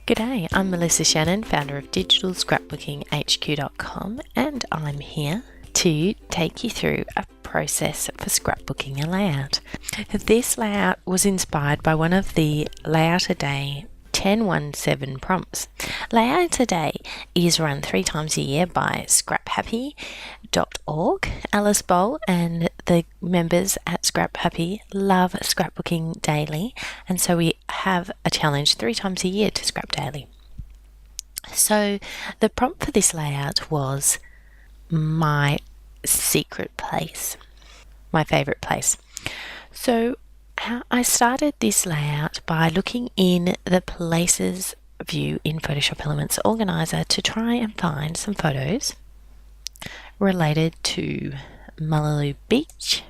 G'day, I'm Melissa Shannon, founder of digitalscrapbookinghq.com, and I'm here to take you through a process for scrapbooking a layout. This layout was inspired by one of the Layout a Day 1017 prompts. Layout a Day is run 3 times a year by scraphappy.org. Alice Bowl and the members at Scrap Happy love scrapbooking daily, and so we have a challenge 3 times a year to scrap daily. So the prompt for this layout was my secret place, my favourite place. So I started this layout by looking in the Places view in Photoshop Elements Organizer to try and find some photos related to Mullaloo Beach.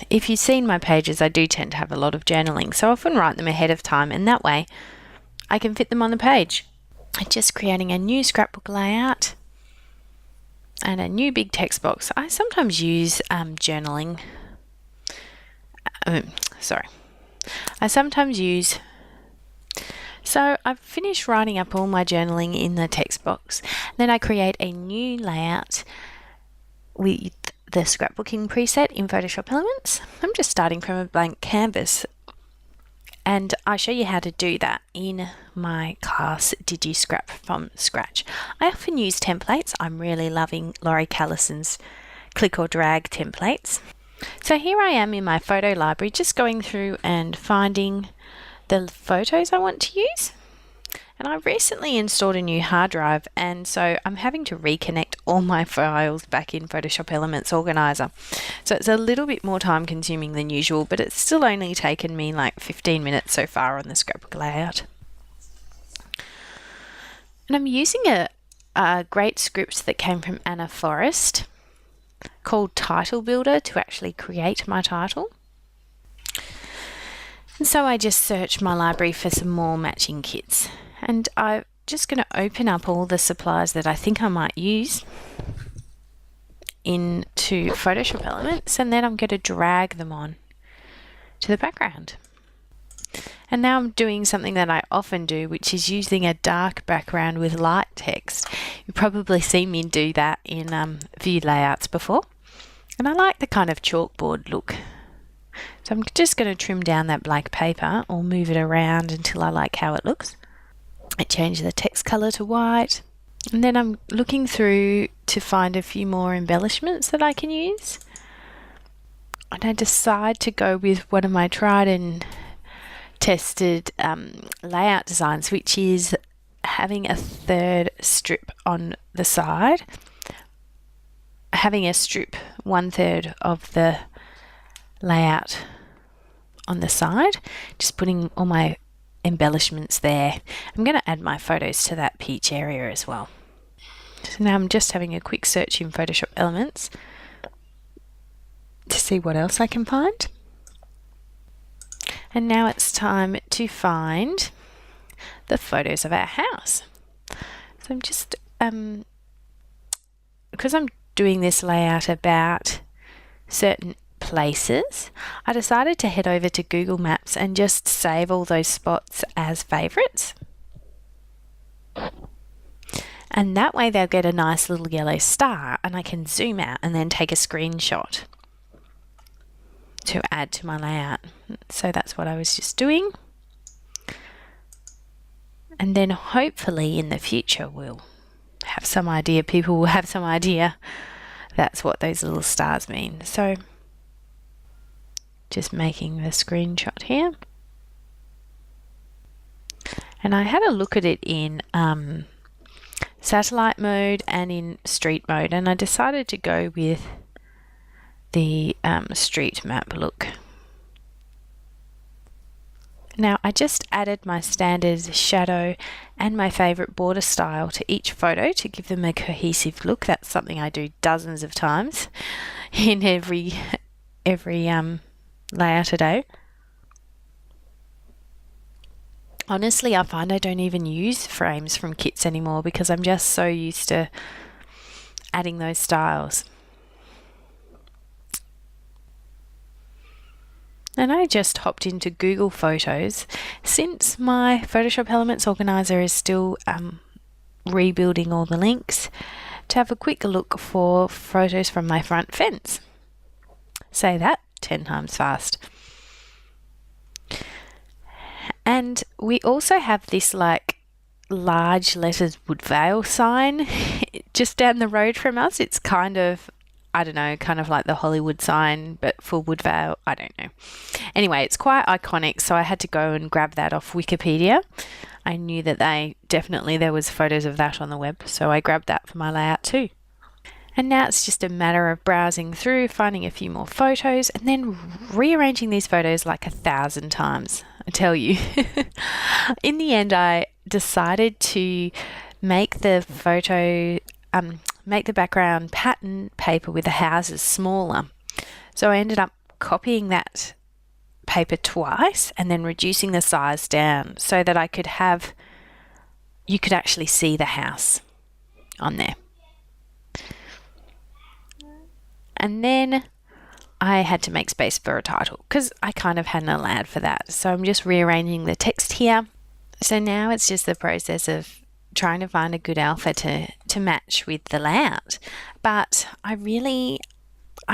If you've seen my pages, I do tend to have a lot of journaling, so I often write them ahead of time, and that way I can fit them on the page. I'm just creating a new scrapbook layout and a new big text box. I sometimes use journaling. So I've finished writing up all my journaling in the text box. Then I create a new layout with the scrapbooking preset in Photoshop Elements. I'm just starting from a blank canvas, and I show you how to do that in my class Digi Scrap From Scratch. I often use templates. I'm really loving Laurie Callison's click or drag templates. So here I am in my photo library, just going through and finding the photos I want to use. And I recently installed a new hard drive, and so I'm having to reconnect all my files back in Photoshop Elements Organizer. So it's a little bit more time consuming than usual, but it's still only taken me like 15 minutes so far on the scrapbook layout. And I'm using a great script that came from Anna Forrest called Title Builder to actually create my title. And so I just searched my library for some more matching kits. And I'm just going to open up all the supplies that I think I might use into Photoshop Elements, and then I'm going to drag them on to the background. And now I'm doing something that I often do, which is using a dark background with light text. You've probably seen me do that in view layouts before. And I like the kind of chalkboard look. So I'm just going to trim down that blank paper or move it around until I like how it looks. I change the text colour to white, and then I'm looking through to find a few more embellishments that I can use. And I decide to go with one of my tried and tested layout designs, which is having a third strip on the side, having a strip 1/3 of the layout on the side, just putting all my embellishments there. I'm going to add my photos to that peach area as well. So now I'm just having a quick search in Photoshop Elements to see what else I can find. And now it's time to find the photos of our house. So I'm just, because I'm doing this layout about certain places, I decided to head over to Google Maps and just save all those spots as favourites. And that way they'll get a nice little yellow star, and I can zoom out and then take a screenshot to add to my layout. So that's what I was just doing. And then hopefully in the future we'll have some idea, people will have some idea that's what those little stars mean. So just making the screenshot here. And I had a look at it in satellite mode and in street mode, and I decided to go with the street map look. Now I just added my standard shadow and my favourite border style to each photo to give them a cohesive look. That's something I do dozens of times in every layout a day. Honestly, I find I don't even use frames from kits anymore because I'm just so used to adding those styles. And I just hopped into Google Photos since my Photoshop Elements organizer is still rebuilding all the links to have a quick look for photos from my front fence. Say that 10 times fast. And we also have this like large letters Woodvale sign just down the road from us. It's kind of, I don't know, kind of like the Hollywood sign, but for Woodvale, I don't know. Anyway, it's quite iconic, so I had to go and grab that off Wikipedia. I knew that there was photos of that on the web, so I grabbed that for my layout too. And now it's just a matter of browsing through, finding a few more photos, and then rearranging these photos like 1,000 times, I tell you. In the end, I decided to make the background pattern paper with the houses smaller. So I ended up copying that paper twice and then reducing the size down so that you could actually see the house on there. And then I had to make space for a title because I kind of hadn't allowed for that. So I'm just rearranging the text here. So now it's just the process of trying to find a good alpha to match with the layout. But I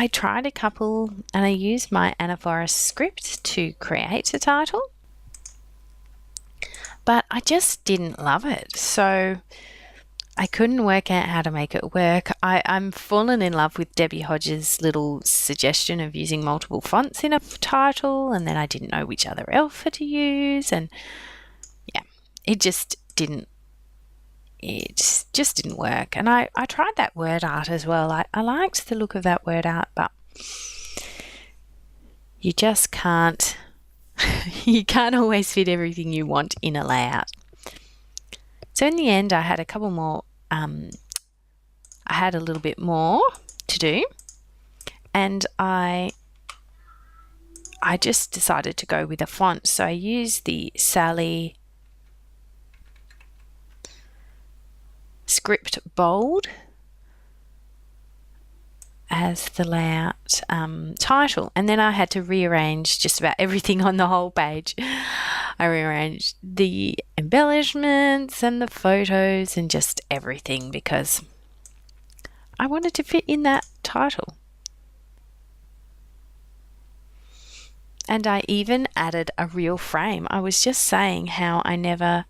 tried a couple and I used my Anaphora script to create a title. But I just didn't love it. So I couldn't work out how to make it work. I'm fallen in love with Debbie Hodges' little suggestion of using multiple fonts in a title, and then I didn't know which other alpha to use, and yeah, it just didn't work. And I tried that word art as well. I liked the look of that word art, but you just can't you can't always fit everything you want in a layout. So in the end, I had a couple more, I had a little bit more to do, and I just decided to go with a font. So I used the Sally Script Bold as the layout title, and then I had to rearrange just about everything on the whole page. I rearranged the embellishments and the photos and just everything because I wanted to fit in that title. And I even added a real frame. I was just saying how I never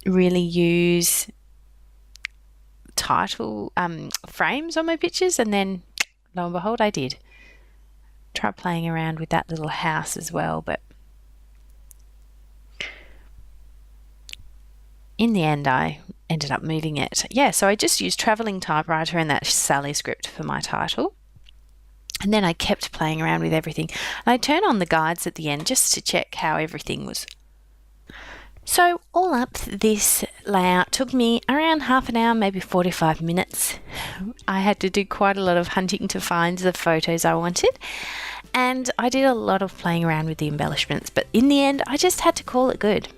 really use title frames on my pictures, and then lo and behold, I did. Try playing around with that little house as well, but in the end I ended up moving it. Yeah, so I just used travelling typewriter and that Sally script for my title, and then I kept playing around with everything. And I turn on the guides at the end just to check how everything was. So all up, this layout took me around half an hour, maybe 45 minutes. I had to do quite a lot of hunting to find the photos I wanted, and I did a lot of playing around with the embellishments, but in the end I just had to call it good.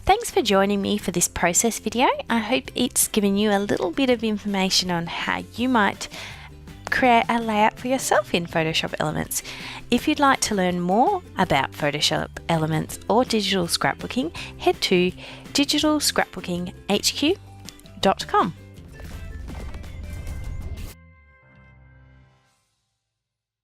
Thanks for joining me for this process video. I hope it's given you a little bit of information on how you might create a layout for yourself in Photoshop Elements. If you'd like to learn more about Photoshop Elements or digital scrapbooking, head to digitalscrapbookinghq.com.